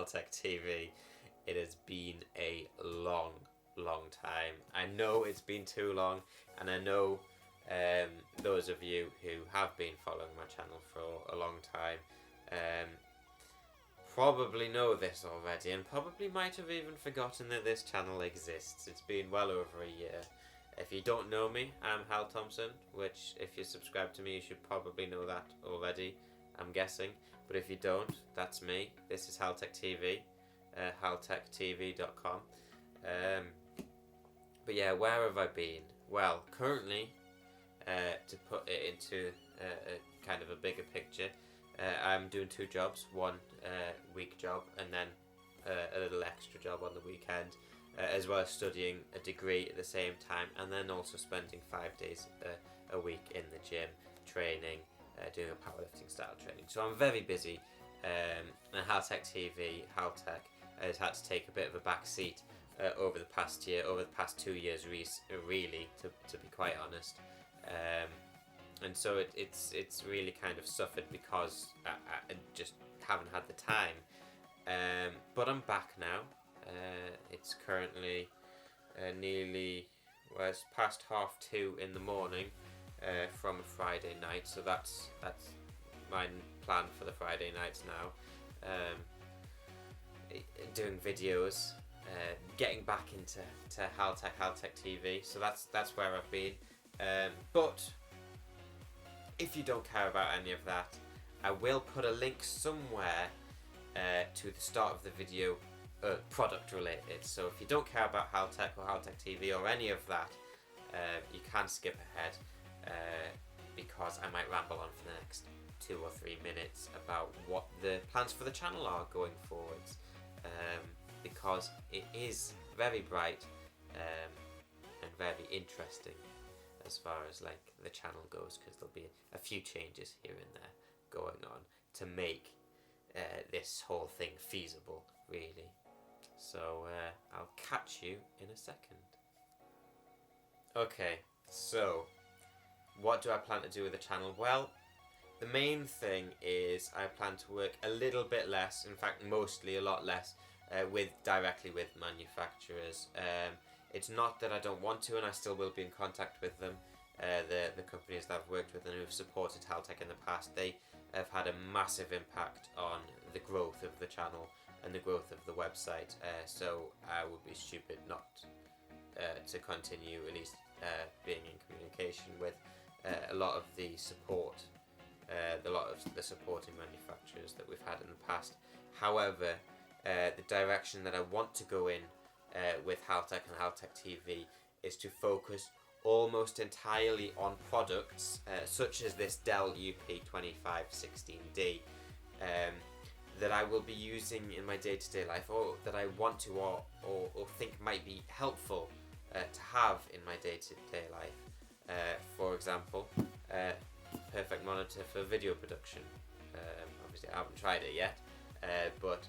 Haltech TV. It has been a long time. I know it's been too long, and I know those of you who have been following my channel for a long time probably know this already, and probably might have even forgotten that this channel exists. It's been well over a year. If you don't know me, I'm Hal Thompson, which if you subscribe to me you should probably know that already, I'm guessing. But if you don't, that's me. This is Haltech TV, haltechtv.com. But yeah, where have I been? Well, currently, to put it into a kind of a bigger picture, I'm doing two jobs, one week job and then a little extra job on the weekend, as well as studying a degree at the same time, and then also spending 5 days a week in the gym training, doing a powerlifting style training. So I'm very busy, and Haltech TV, Haltech, has had to take a bit of a back seat over the past year, over the past 2 years really, to be quite honest. And so it's really kind of suffered because I just haven't had the time. But I'm back now. It's currently nearly, well, it's past 2:30 in the morning from a Friday night. So that's my plan for the Friday nights now. Doing videos, getting back into Haltech TV. So that's where I've been. But if you don't care about any of that, I will put a link somewhere to the start of the video, product related. So if you don't care about Haltech or Haltech TV or any of that, you can skip ahead, because I might ramble on for the next 2 or 3 minutes about what the plans for the channel are going forwards, because it is very bright and very interesting as far as like the channel goes, because there'll be a few changes here and there going on to make this whole thing feasible, really. So I'll catch you in a second. Okay, so what do I plan to do with the channel? Well, the main thing is I plan to work a little bit less, in fact mostly a lot less, directly with manufacturers. It's not that I don't want to, and I still will be in contact with them. The companies that I've worked with and who've supported Haltech in the past, they have had a massive impact on the growth of the channel and the growth of the website. So I would be stupid not to continue at least being in communication with a lot of the support, a lot of the supporting manufacturers that we've had in the past. However, the direction that I want to go in with Haltech and Haltech TV is to focus almost entirely on products such as this Dell UP2516D that I will be using in my day-to-day life, or that I want to or think might be helpful to have in my day-to-day life. For example, perfect monitor for video production. Obviously I haven't tried it yet, but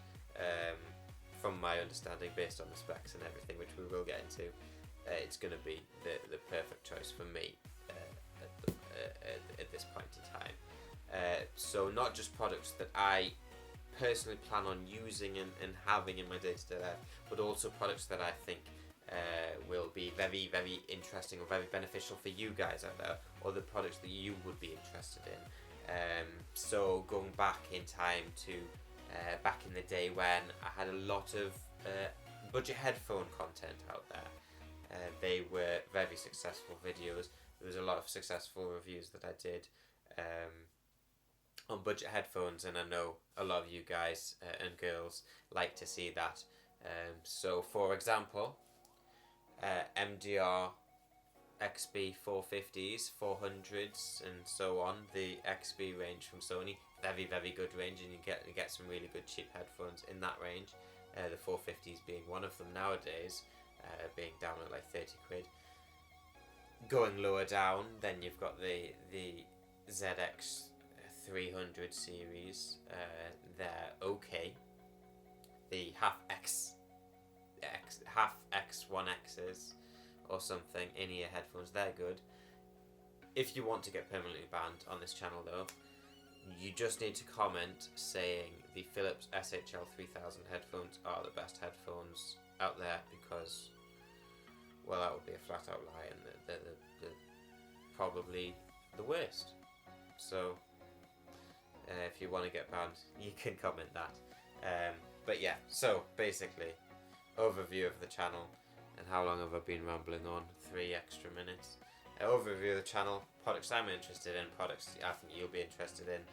from my understanding, based on the specs and everything, which we will get into, it's going to be the perfect choice for me at this point in time. So not just products that I personally plan on using and having in my day-to-day life, but also products that I think will be very, very interesting or very beneficial for you guys out there, or the products that you would be interested in. So going back in time to back in the day when I had a lot of budget headphone content out there. They were very successful videos. There was a lot of successful reviews that I did on budget headphones, and I know a lot of you guys and girls like to see that. So for example, MDR XB 450s, 400s and so on, the XB range from Sony, very, very good range, and you get some really good cheap headphones in that range, the 450s being one of them nowadays, being down at like 30 quid. Going lower down, then you've got the ZX 300 series, they're okay. The half X1Xs or something, in-ear headphones, they're good. If you want to get permanently banned on this channel though, you just need to comment saying the Philips SHL 3000 headphones are the best headphones out there, because, well, that would be a flat out lie, and they're probably the worst. So if you want to get banned, you can comment that. But yeah, so basically, overview of the channel. And how long have I been rambling on? 3 extra minutes. Overview of the channel, products I'm interested in, products I think you'll be interested in,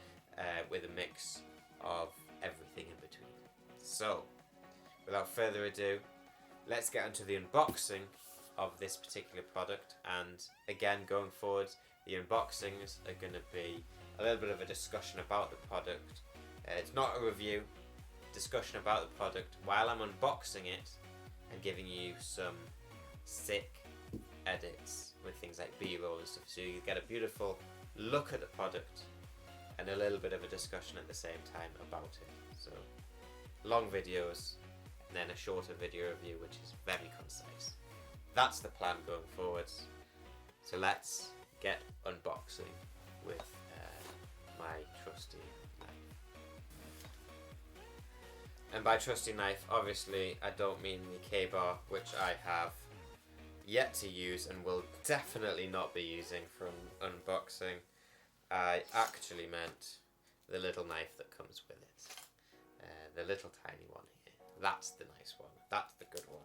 with a mix of everything in between. So, without further ado, let's get into the unboxing of this particular product. And again, going forward, the unboxings are going to be a little bit of a discussion about the product. It's not a review, discussion about the product while I'm unboxing it and giving you some sick edits with things like B-roll and stuff, so you get a beautiful look at the product and a little bit of a discussion at the same time about it. So long videos and then a shorter video review, which is very concise. That's the plan going forwards. So let's get unboxing with my trusty knife. And by trusty knife, obviously I don't mean the K-bar, which I have yet to use and will definitely not be using for unboxing. I actually meant the little knife that comes with it. The little tiny one here. That's the nice one. That's the good one.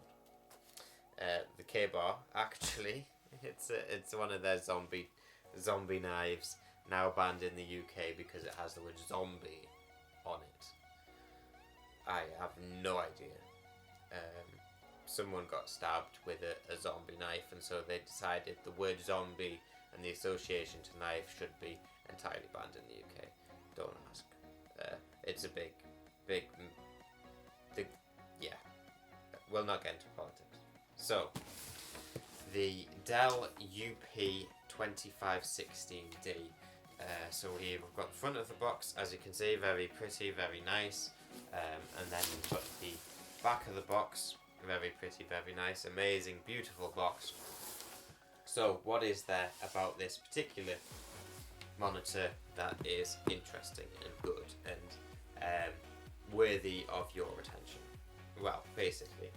The K-bar, actually, it's one of their zombie knives, now banned in the UK because it has the word zombie on it. I have no idea. Someone got stabbed with a zombie knife, and so they decided the word zombie and the association to knife should be entirely banned in the UK. Don't ask. It's a big, yeah. We'll not get into politics. So, the Dell UP2516D. So we've got the front of the box, as you can see, very pretty, very nice. And then we've got the back of the box, very pretty, very nice, amazing, beautiful box. So what is there about this particular monitor that is interesting and good and worthy of your attention? Well, basically,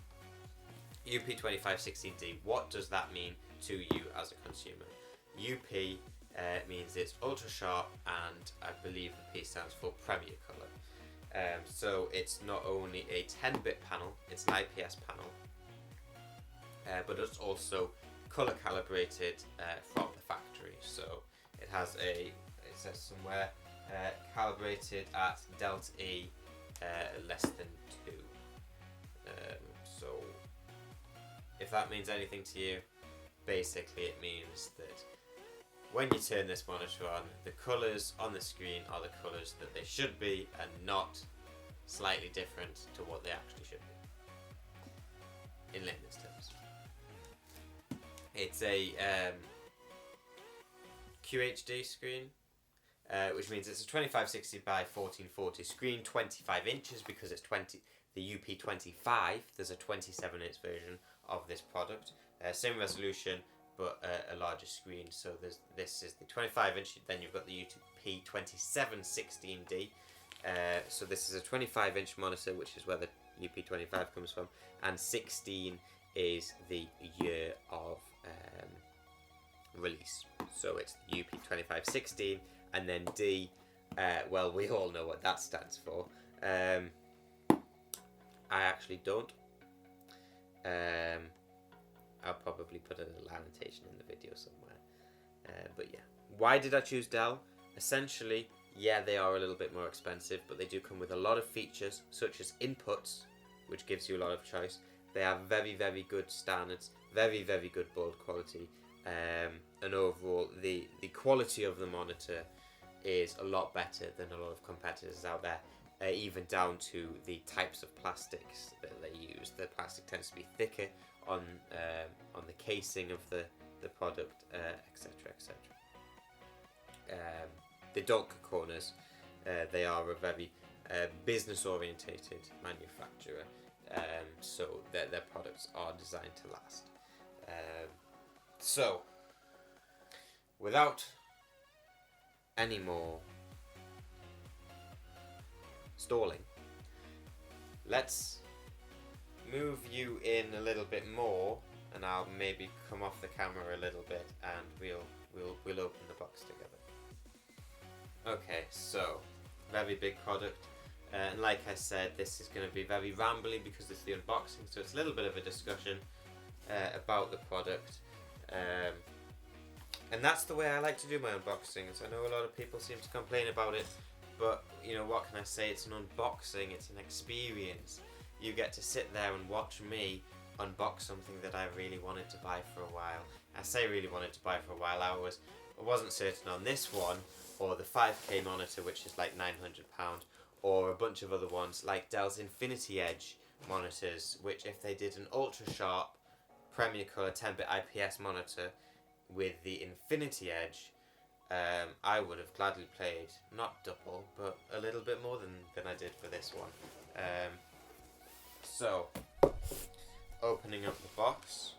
UP2516D, what does that mean to you as a consumer? UP means it's Ultrasharp, and I believe the P stands for Premier Color. So it's not only a 10-bit panel, it's an IPS panel, but it's also color calibrated from the factory. So it has it says somewhere, calibrated at delta E less than 2. So if that means anything to you, basically it means that when you turn this monitor on, the colours on the screen are the colours that they should be, and not slightly different to what they actually should be, in layman's terms. It's a QHD screen, which means it's a 2560 by 1440 screen, 25 inches because it's the UP25. There's a 27-inch version of this product, same resolution, but a larger screen. So this is the 25-inch. Then you've got the UP2716D. So this is a 25-inch monitor, which is where the UP25 comes from, and 16 is the year of release. So it's the UP2516, and then D. Well, we all know what that stands for. I actually don't. I'll probably put a little annotation in the video somewhere. But yeah, why did I choose Dell? Essentially, yeah, they are a little bit more expensive, but they do come with a lot of features, such as inputs, which gives you a lot of choice. They have very, very good standards, very, very good build quality, and overall, the quality of the monitor is a lot better than a lot of competitors out there. Even down to the types of plastics that they use. The plastic tends to be thicker on the casing of the product, etc., etc. They don't cut corners. They are a very business-orientated manufacturer, so their products are designed to last. So, without any more stalling, let's move you in a little bit more, and I'll maybe come off the camera a little bit, and we'll open the box together. Okay, so very big product, and like I said, this is going to be very rambly because it's the unboxing, so it's a little bit of a discussion about the product, and that's the way I like to do my unboxings. I know a lot of people seem to complain about it, but you know, what can I say? It's an unboxing, it's an experience. You get to sit there and watch me unbox something that I really wanted to buy for a while. I say really wanted to buy for a while. I wasn't certain on this one, or the 5K monitor, which is like £900, or a bunch of other ones like Dell's Infinity Edge monitors, which if they did an Ultrasharp Premier Color 10-bit IPS monitor with the Infinity Edge, I would have gladly played, not double, but a little bit more than I did for this one. So, opening up the box,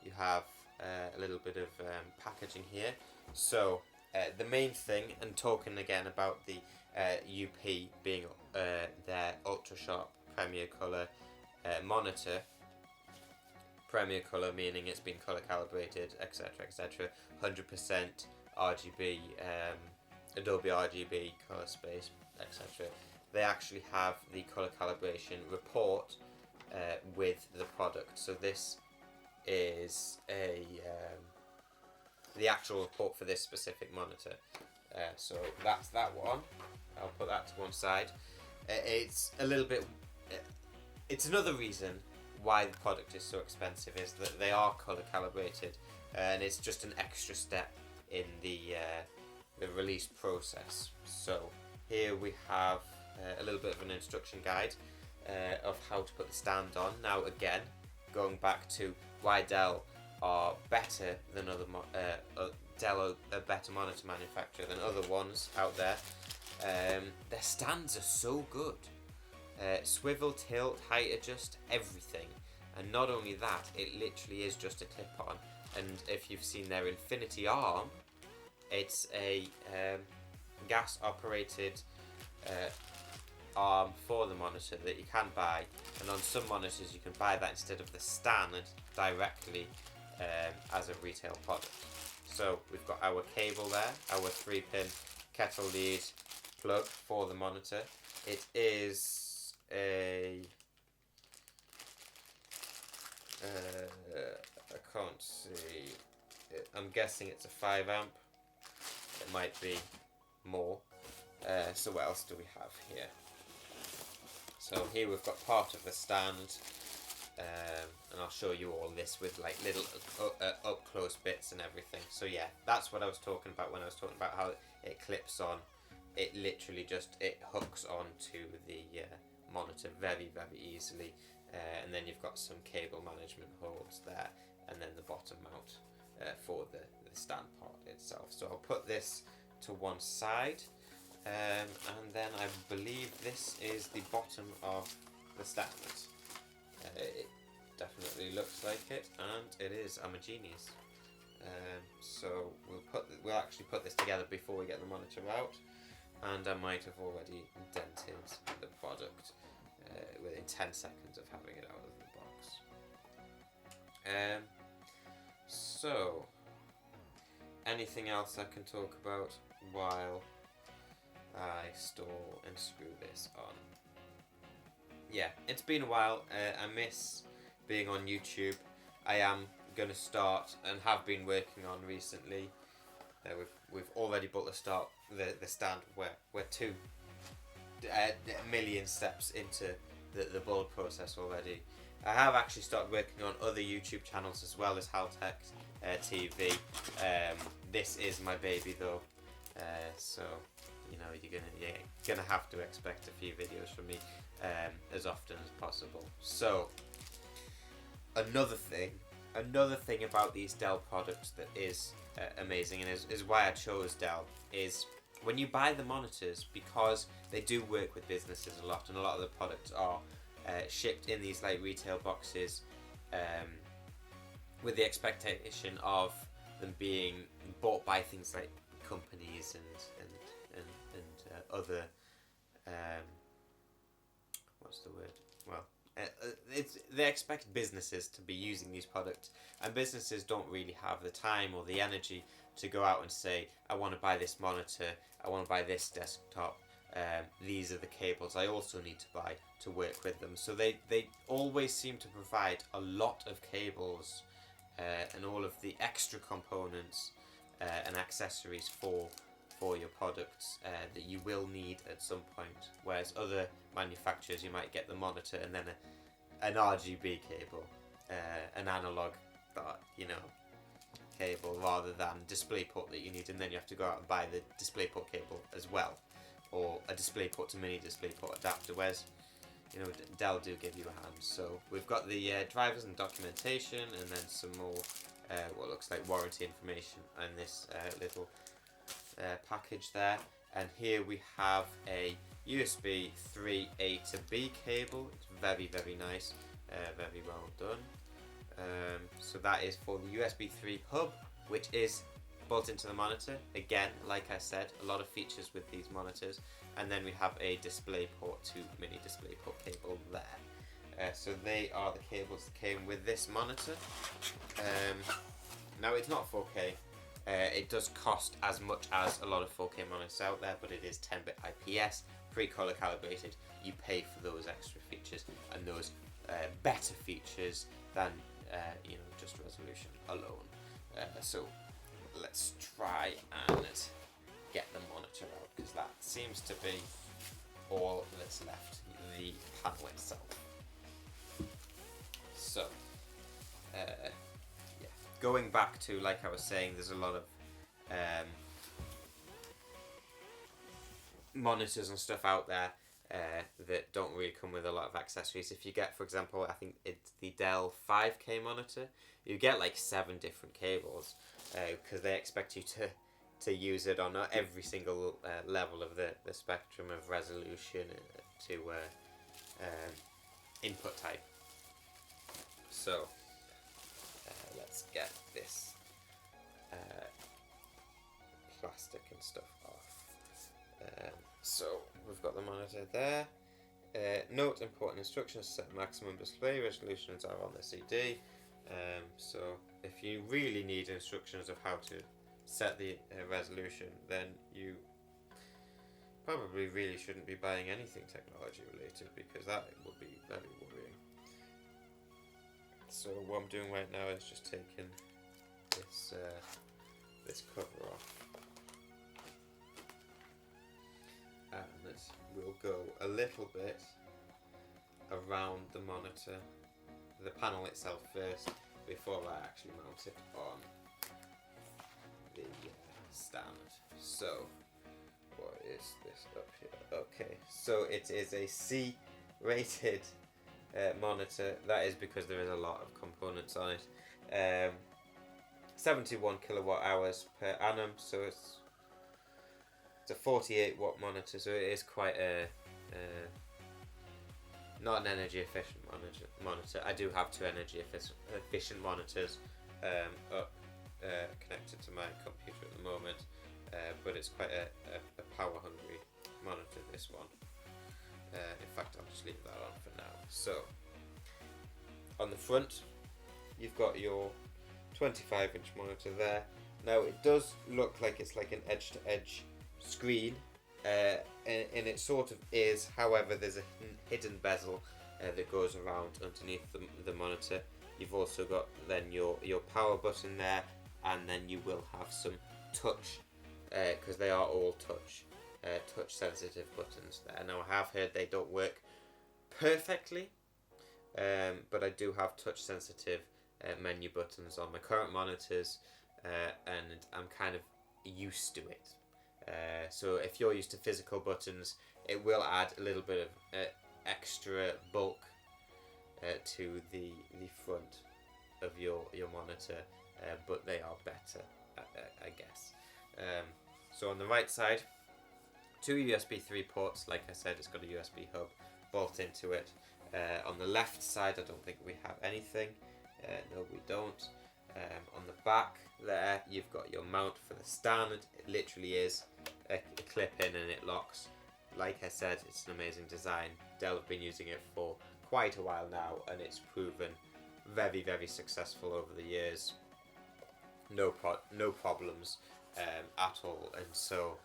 you have a little bit of packaging here. So, the main thing, and talking again about the UP being their Ultrasharp Premier Color monitor. Premier Color meaning it's been color calibrated, etc, etc, 100% RGB, Adobe RGB color space, etc. They actually have the color calibration report with the product. So this is the actual report for this specific monitor. So that's that one. I'll put that to one side. It's a little bit. It's another reason why the product is so expensive, is that they are color calibrated, and it's just an extra step in the release process. So here we have a little bit of an instruction guide of how to put the stand on. Now again, going back to why Dell are better than other Dell a better monitor manufacturer than other ones out there. Their stands are so good. Swivel, tilt, height adjust, everything. And not only that, it literally is just a clip on. And if you've seen their Infinity Arm, it's a gas operated arm for the monitor that you can buy, and on some monitors you can buy that instead of the stand directly as a retail product. So we've got our cable there, our 3-pin kettle lead plug for the monitor. It is a I can't see, I'm guessing it's a 5 amp. It might be more. So what else do we have here? So here we've got part of the stand, and I'll show you all this with like little up close bits and everything. So yeah, that's what I was talking about when I was talking about how it clips on. It literally just, it hooks onto the monitor very, very easily, and then you've got some cable management holes there, and then the bottom mount for the stand part itself. So I'll put this to one side, and then I believe this is the bottom of the stand. It definitely looks like it, and it is. I'm a genius. So we'll actually put this together before we get the monitor out, and I might have already indented the product within 10 seconds of having it out of the box. So anything else I can talk about while I store and screw this on? Yeah, it's been a while. I miss being on YouTube. I am going to start, and have been working on recently. We've already bought the stand. We're 2 million steps into the build process already. I have actually started working on other YouTube channels as well as Hal TV. This is my baby though, so you know you're gonna have to expect a few videos from me as often as possible. So another thing about these Dell products that is amazing, and is why I chose Dell, is when you buy the monitors, because they do work with businesses a lot, and a lot of the products are shipped in these like retail boxes with the expectation of them being bought by things like companies and other what's the word? Well, they expect businesses to be using these products, and businesses don't really have the time or the energy to go out and say, I want to buy this monitor, I want to buy this desktop, these are the cables I also need to buy to work with them. So they always seem to provide a lot of cables and all of the extra components and accessories for your products that you will need at some point, whereas other manufacturers, you might get the monitor and then an RGB cable, an analog cable, rather than DisplayPort that you need, and then you have to go out and buy the DisplayPort cable as well, or a DisplayPort to mini DisplayPort adapter, whereas Dell do give you a hand. So we've got the drivers and documentation, and then some more what looks like warranty information and this little package there. And here we have a USB 3A to B cable. It's very nice, very well done. So that is for the USB 3 hub, which is built into the monitor. Again, like I said, a lot of features with these monitors. And then we have a DisplayPort to mini DisplayPort cable there. So they are the cables that came with this monitor. Now it's not 4K. It does cost as much as a lot of 4K monitors out there, but it is 10-bit IPS, pre-color calibrated. You pay for those extra features and those better features than just resolution alone. So let's try and get the monitor out, because that seems to be all that's left, the panel itself. So going back to, like I was saying, there's a lot of monitors and stuff out there that don't really come with a lot of accessories. If you get, for example, I think it's the Dell 5K monitor, you get like 7 different cables, because they expect you to use it on every single level of the spectrum of resolution to input type. So let's get this plastic and stuff off. So we've got the monitor there. Note important instructions: set maximum display resolutions are on the CD. So if you really need instructions of how to set the resolution, then you probably really shouldn't be buying anything technology related, because that would be very worrying. So what I'm doing right now is just taking this cover off, and we'll go a little bit around the monitor, the panel itself first, before I actually mount it on the stand. So what is this up here? Okay, so it is a C-rated monitor. That is because there is a lot of components on it. 71 kilowatt hours per annum, so it's a 48 watt monitor, so it is quite a not an energy efficient monitor. I do have 2 energy efficient monitors up connected to my computer at the moment, but it's quite a power hungry monitor, this one. In fact, I'll just leave that on for now. So on the front you've got your 25-inch monitor there. Now it does look like it's like an edge-to-edge screen, and it sort of is. However, there's a hidden bezel that goes around underneath the monitor. You've also got then your power button there, and then you will have some touch, because they are all touch sensitive buttons there. Now I have heard they don't work perfectly, but I do have touch sensitive menu buttons on my current monitors, and I'm kind of used to it. So if you're used to physical buttons, it will add a little bit of extra bulk to the front of your monitor, but they are better, I guess. So on the right side, 2 USB 3 ports. Like I said, it's got a USB hub bolt into it. On the left side, I don't think we have anything. No, we don't. On the back there, you've got your mount for the stand. It literally is a clip in and it locks like I said, it's an amazing design. Dell have been using it for quite a while now, and it's proven very, very successful over the years. No problems at all, and so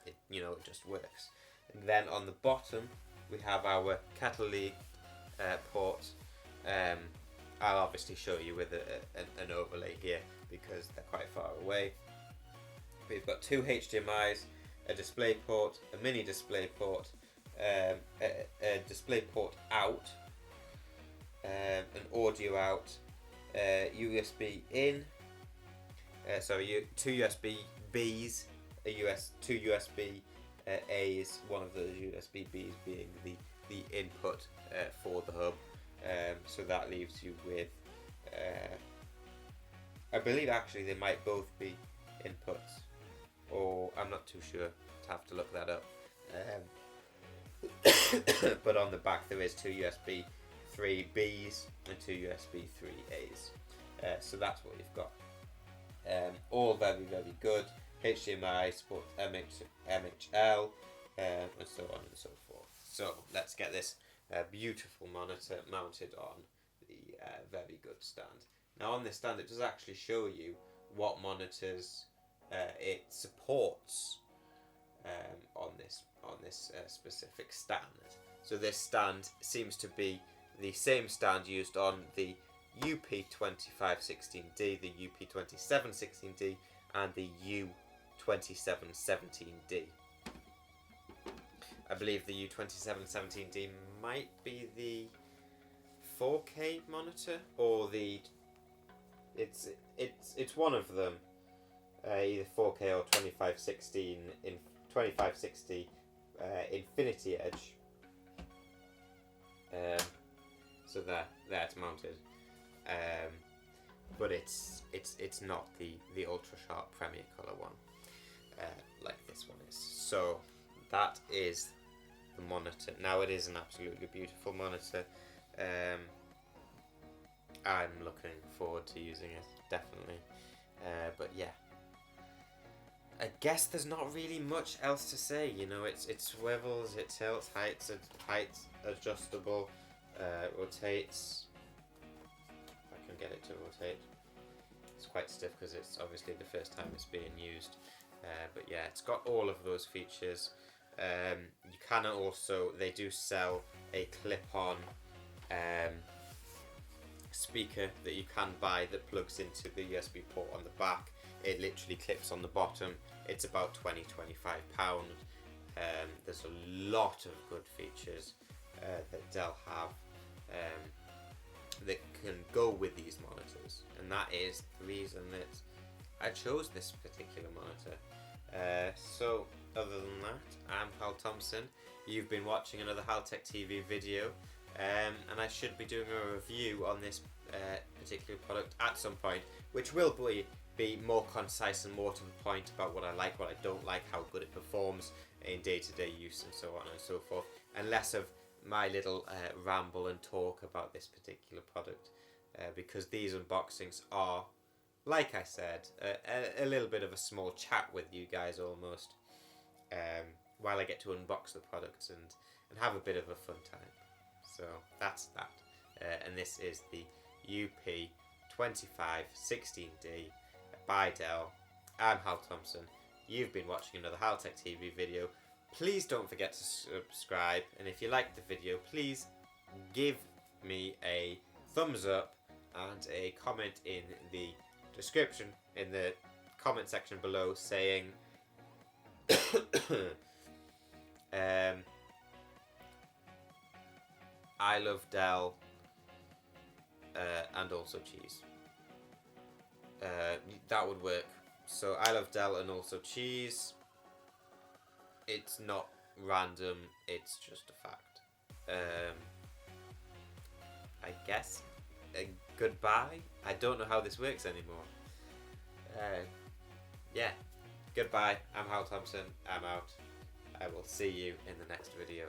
it just works. And then on the bottom we have our catalytic port. I'll obviously show you with an overlay here because they're quite far away. We've got two HDMI's, a display port, a mini display port, a display port out, an audio out, USB in, two USB B's, two USB A's, one of the USB B's being the input for the hub. So that leaves you with, I believe actually they might both be inputs, or I'm not too sure, I'd have to look that up. But on the back there is two USB 3B's and two USB 3A's. So that's what you've got. All very, very good. HDMI, supports MHL, and so on and so forth. So let's get this beautiful monitor mounted on the very good stand. Now on this stand it does actually show you what monitors it supports on this specific stand. So this stand seems to be the same stand used on the UP2516D, the UP2716D, and the U2717D. I believe the U2717D might be the 4K monitor, or it's one of them, either 4K or 2560 Infinity Edge. So there it's mounted, but it's not the Ultrasharp Premier Color one, like this one is. So that is the monitor. Now it is an absolutely beautiful monitor. I'm looking forward to using it, definitely. But yeah, I guess there's not really much else to say. It swivels, it tilts, heights adjustable, rotates. If I can get it to rotate. It's quite stiff because it's obviously the first time it's being used. But yeah, it's got all of those features. You can also, they do sell a clip-on speaker that you can buy that plugs into the USB port on the back. It literally clips on the bottom. It's about £20–25. There's a lot of good features that Dell have that can go with these monitors, and that is the reason that I chose this particular monitor. So other than that, I'm Hal Thompson. You've been watching another Haltech TV video, and I should be doing a review on this particular product at some point, which will be more concise and more to the point about what I like, what I don't like, how good it performs in day-to-day use, and so on and so forth, and less of my little ramble and talk about this particular product, because these unboxings are, like I said, a little bit of a small chat with you guys almost, while I get to unbox the products and have a bit of a fun time. So that's that. And this is the UP2516D by Dell. I'm Hal Thompson. You've been watching another Haltech TV video. Please don't forget to subscribe, and if you liked the video, please give me a thumbs up and a comment in the description, in the comment section below, saying I love Dell, and also cheese. That would work. So I love Dell and also cheese. It's not random, it's just a fact. I guess goodbye. I don't know how this works anymore. Yeah, goodbye. I'm Hal Thompson. I'm out. I will see you in the next video.